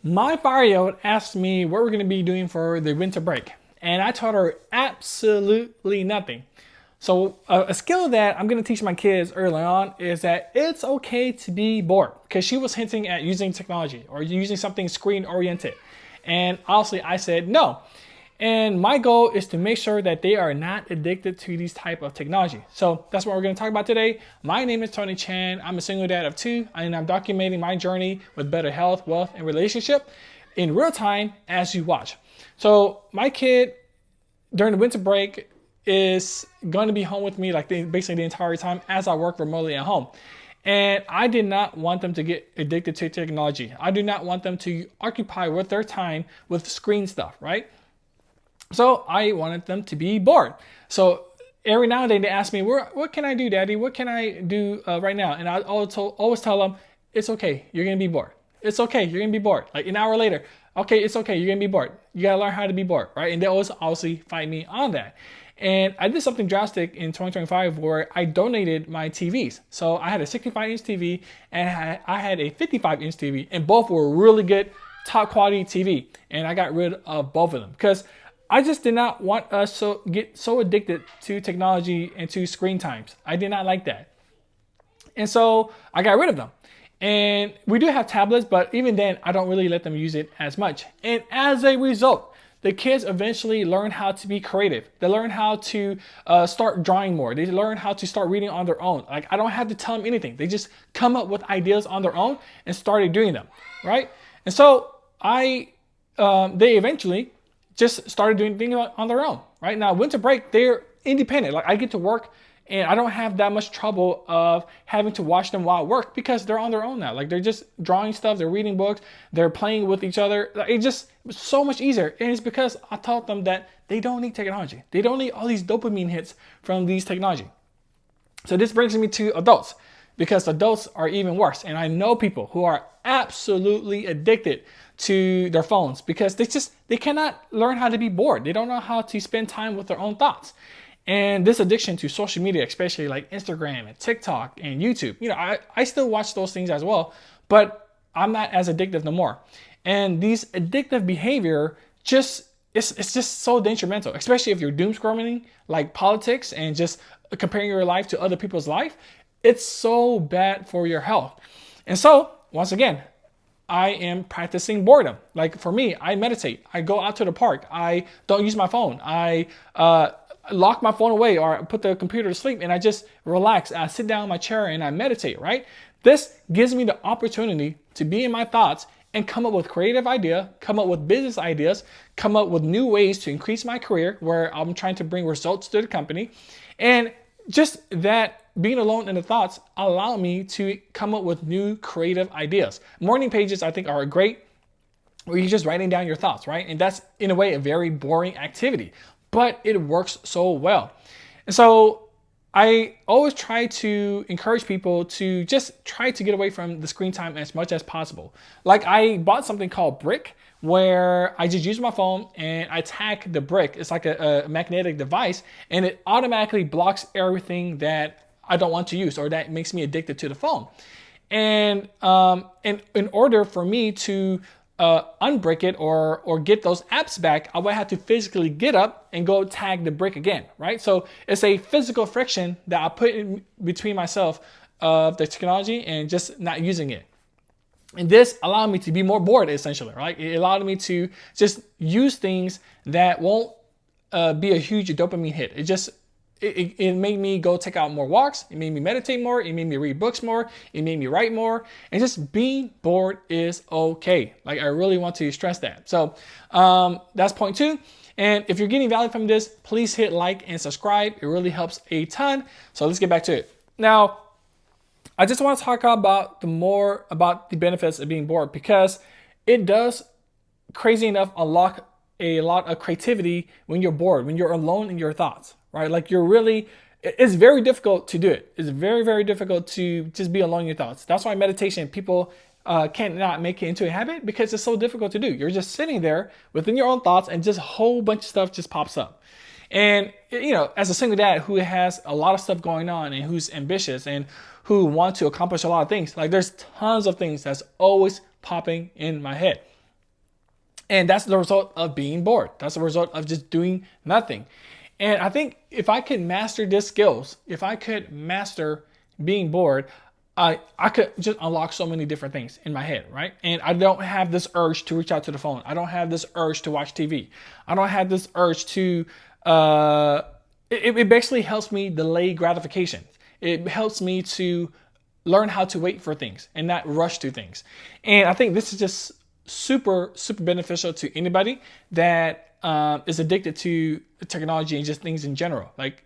My 5-year-old asked me what we're going to be doing for the winter break, and I told her absolutely nothing. So a skill that I'm going to teach my kids early on is that it's okay to be bored, because she was hinting at using technology or using something screen oriented. And honestly, I said no. And my goal is to make sure that they are not addicted to these type of technology. So that's what we're going to talk about today. My name is Tony Chan. I'm a single dad of 2, and I'm documenting my journey with better health, wealth, and relationship in real time as you watch. So my kid during the winter break is going to be home with me basically the entire time as I work remotely at home. And I did not want them to get addicted to technology. I do not want them to occupy with their time with screen stuff, right? So I wanted them to be bored. So every now and then they ask me, what can I do, Daddy? What can I do right now? And I always tell them, it's okay. You're going to be bored. It's okay. You're going to be bored. Like an hour later, okay, it's okay. You're going to be bored. You got to learn how to be bored, right? And they always obviously fight me on that. And I did something drastic in 2025 where I donated my TVs. So I had a 65-inch TV and I had a 55-inch TV, and both were really good, top quality TV. And I got rid of both of them because I just did not want us to get so addicted to technology and to screen times. I did not like that. And so I got rid of them. And we do have tablets, but even then, I don't really let them use it as much. And as a result, the kids eventually learn how to be creative. They learn how to start drawing more. They learn how to start reading on their own. Like, I don't have to tell them anything. They just come up with ideas on their own and started doing them, right? And so they eventually just started doing things on their own, right? Now, winter break, they're independent. Like, I get to work and I don't have that much trouble of having to watch them while I work because they're on their own now. Like, they're just drawing stuff, they're reading books, they're playing with each other. Like, it just was so much easier. And it's because I taught them that they don't need technology. They don't need all these dopamine hits from these technology. So this brings me to adults, because adults are even worse. And I know people who are absolutely addicted to their phones because they cannot learn how to be bored. They don't know how to spend time with their own thoughts. And this addiction to social media, especially like Instagram and TikTok and YouTube, I still watch those things as well, but I'm not as addictive no more. And these addictive behavior it's just so detrimental, especially if you're doom scrolling like politics and just comparing your life to other people's life. It's so bad for your health. And so, once again, I am practicing boredom. Like for me, I meditate. I go out to the park. I don't use my phone. I lock my phone away or put the computer to sleep and I just relax. I sit down in my chair and I meditate, right? This gives me the opportunity to be in my thoughts and come up with creative idea, come up with business ideas, come up with new ways to increase my career where I'm trying to bring results to the company. And just that being alone in the thoughts allow me to come up with new creative ideas. Morning pages, I think, are great where you're just writing down your thoughts, right? And that's in a way a very boring activity, but it works so well. And so I always try to encourage people to just try to get away from the screen time as much as possible. Like, I bought something called Brick, where I just use my phone and I tag the brick. It's like a magnetic device, and it automatically blocks everything that I don't want to use or that makes me addicted to the phone. And in order for me to unbrick it or get those apps back, I would have to physically get up and go tag the brick again, right? So it's a physical friction that I put in between myself of the technology and just not using it. And this allowed me to be more bored, essentially, right? It allowed me to just use things that won't be a huge dopamine hit. It made me go take out more walks. It made me meditate more. It made me read books more. It made me write more. And just being bored is okay. Like, I really want to stress that. So that's point 2. And if you're getting value from this, please hit like and subscribe. It really helps a ton. So let's get back to it. Now, I just want to talk about the benefits of being bored, because it does, crazy enough, unlock a lot of creativity when you're bored, when you're alone in your thoughts, right? Like, it's very difficult to do it. It's very, very difficult to just be alone in your thoughts. That's why meditation, people cannot make it into a habit, because it's so difficult to do. You're just sitting there within your own thoughts and just a whole bunch of stuff just pops up. And, as a single dad who has a lot of stuff going on and who's ambitious and who want to accomplish a lot of things, like, there's tons of things that's always popping in my head. And that's the result of being bored. That's the result of just doing nothing. And I think if I could master these skills, if I could master being bored, I could just unlock so many different things in my head, right? And I don't have this urge to reach out to the phone. I don't have this urge to watch TV. I don't have this urge to, it basically helps me delay gratification. It helps me to learn how to wait for things and not rush to things. And I think this is just super beneficial to anybody that is addicted to technology and just things in general. Like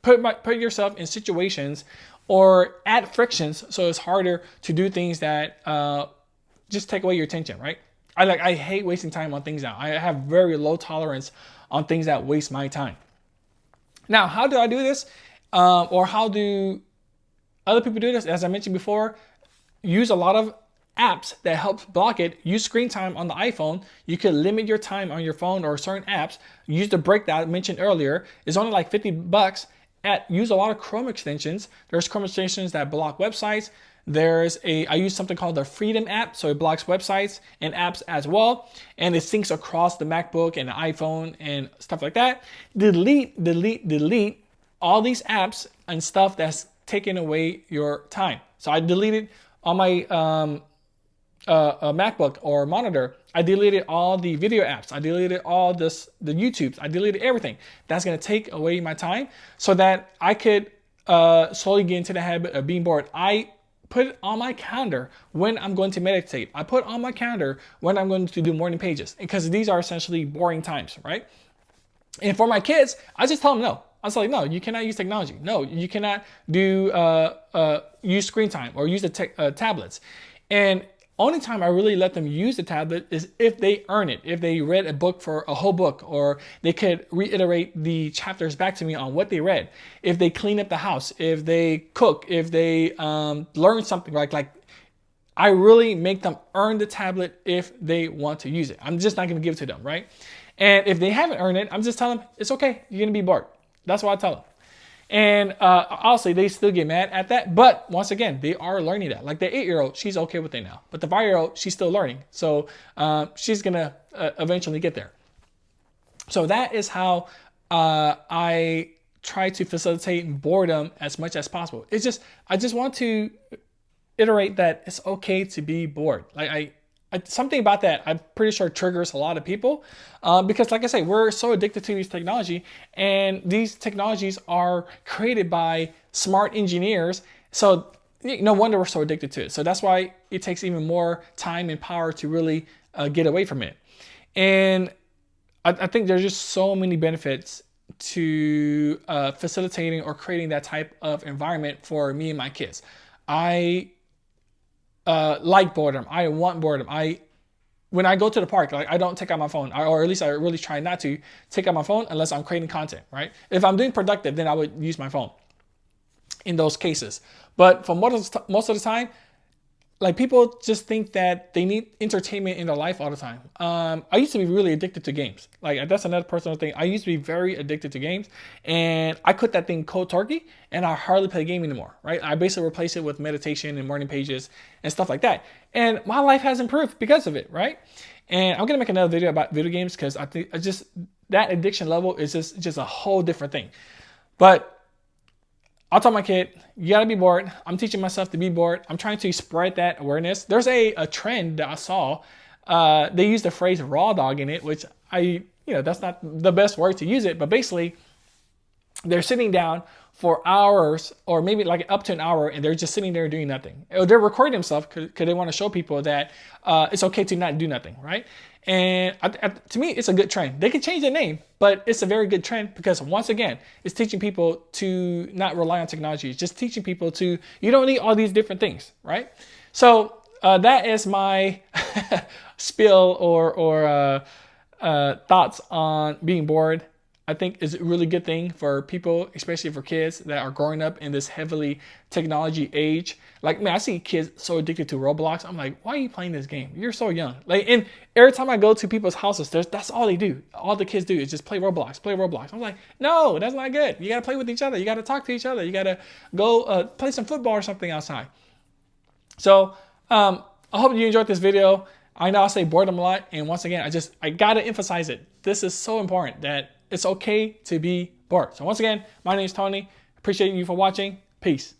put yourself in situations or add frictions so it's harder to do things that just take away your attention, right? I hate wasting time on things now. I have very low tolerance on things that waste my time. Now, how do I do this? Or how do other people do this? As I mentioned before, use a lot of apps that help block it. Use screen time on the iPhone. You can limit your time on your phone or certain apps. Use the break that I mentioned earlier. It's only like $50. Use a lot of Chrome extensions. There's Chrome extensions that block websites. I use something called the Freedom app, so it blocks websites and apps as well, and it syncs across the MacBook and the iPhone and stuff like that. Delete all these apps and stuff that's taking away your time. So I deleted on my a MacBook or monitor. I deleted all the video apps. I deleted all the YouTubes. I deleted everything. That's going to take away my time so that I could slowly get into the habit of being bored. I put it on my calendar when I'm going to meditate. I put on my calendar when I'm going to do morning pages, because these are essentially boring times, right? And for my kids, I just tell them no. I was like, no, you cannot use technology. No, you cannot do use screen time or use the tablets. And only time I really let them use the tablet is if they earn it, if they read a book for a whole book, or they could reiterate the chapters back to me on what they read, if they clean up the house, if they cook, if they learn something, like I really make them earn the tablet if they want to use it. I'm just not going to give it to them, right? And if they haven't earned it, I'm just telling them, it's okay, you're going to be bored. That's what I tell them. And obviously, they still get mad at that. But once again, they are learning that. Like the 8-year-old, she's okay with it now. But the 5-year-old, she's still learning. So she's going to eventually get there. So that is how I try to facilitate boredom as much as possible. It's just, I just want to iterate that it's okay to be bored. Like something about that, I'm pretty sure triggers a lot of people because, like I say, we're so addicted to these technology, and these technologies are created by smart engineers. So no wonder we're so addicted to it. So that's why it takes even more time and power to really get away from it. And I think there's just so many benefits to facilitating or creating that type of environment for me and my kids. I like boredom. I want boredom. When I go to the park, like I don't take out my phone, or at least I really try not to take out my phone unless I'm creating content, right? If I'm doing productive, then I would use my phone in those cases. But for most of the time, like people just think that they need entertainment in their life all the time. I used to be really addicted to games. Like that's another personal thing. I used to be very addicted to games, and I quit that thing cold turkey, and I hardly play a game anymore, right? I basically replace it with meditation and morning pages and stuff like that. And my life has improved because of it, right? And I'm gonna make another video about video games because I think that addiction level is just a whole different thing. But I'll tell my kid, you gotta be bored. I'm teaching myself to be bored. I'm trying to spread that awareness. There's a trend that I saw. They use the phrase raw dog in it, which that's not the best word to use it, but basically they're sitting down for hours or maybe like up to an hour, and they're just sitting there doing nothing. Or they're recording themselves because they want to show people that it's okay to not do nothing, right? And to me, it's a good trend. They could change the name, but it's a very good trend because once again, it's teaching people to not rely on technology. It's just teaching people you don't need all these different things, right? So that is my spill or thoughts on being bored. I think is a really good thing for people, especially for kids that are growing up in this heavily technology age. Like, man, I see kids so addicted to Roblox. I'm like, why are you playing this game? You're so young. Like, and every time I go to people's houses, that's all they do. All the kids do is just play Roblox, play Roblox. I'm like, no, that's not good. You got to play with each other. You got to talk to each other. You got to go play some football or something outside. So I hope you enjoyed this video. I know I say boredom a lot, and once again, I gotta emphasize it. This is so important that it's okay to be bored. So once again, my name is Tony. Appreciate you for watching. Peace.